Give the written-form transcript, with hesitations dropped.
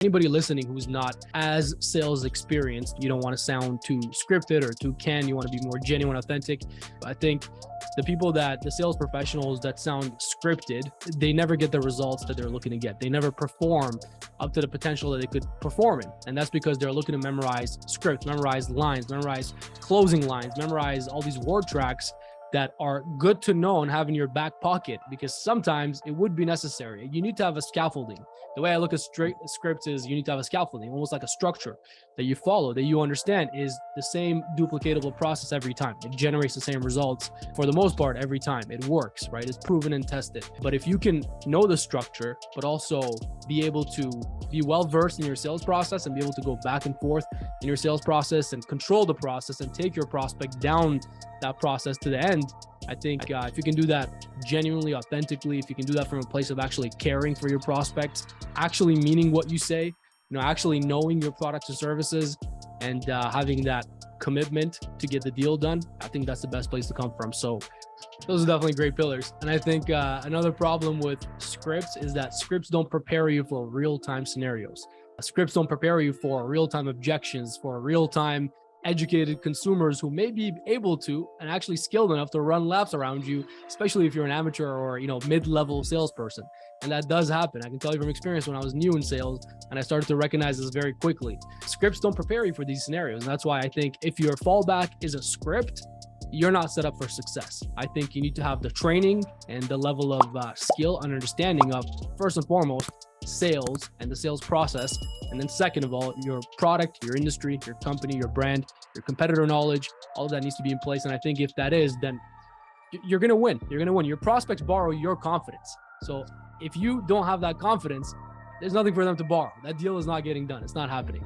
Anybody listening who's not as sales experienced, you don't want to sound too scripted or too canned. You want to be more genuine, authentic. I think the sales professionals that sound scripted, they never get the results that they're looking to get. They never perform up to the potential that they could perform in. And that's because they're looking to memorize scripts, memorize lines, memorize closing lines, memorize all these word tracks that are good to know and have in your back pocket, because sometimes it would be necessary. You need to have a scaffolding. The way I look at scripts is you need to have a scaffolding, almost like a structure that you follow, that you understand is the same duplicatable process every time. It generates the same results for the most part every time. It works, right? It's proven and tested. But if you can know the structure, but also be able to be well-versed in your sales process and be able to go back and forth in your sales process and control the process and take your prospect down that process to the end, I think if you can do that genuinely, authentically, if you can do that from a place of actually caring for your prospects, actually meaning what you say, actually knowing your products and services, and having that commitment to get the deal done, I think that's the best place to come from. So those are definitely great pillars. And I think another problem with scripts is that scripts don't prepare you for real-time scenarios. Scripts don't prepare you for real-time objections, for real-time educated consumers who may be able to and actually skilled enough to run laps around you, especially if you're an amateur or mid-level salesperson. And that does happen. I can tell you from experience when I was new in sales and I started to recognize this very quickly. Scripts don't prepare you for these scenarios. And that's why I think if your fallback is a script, you're not set up for success. I think you need to have the training and the level of skill and understanding of, first and foremost, sales and the sales process. And then second of all, your product, your industry, your company, your brand, your competitor knowledge, all of that needs to be in place. And I think if that is, then you're going to win. You're going to win. Your prospects borrow your confidence. So if you don't have that confidence, there's nothing for them to borrow. That deal is not getting done. It's not happening.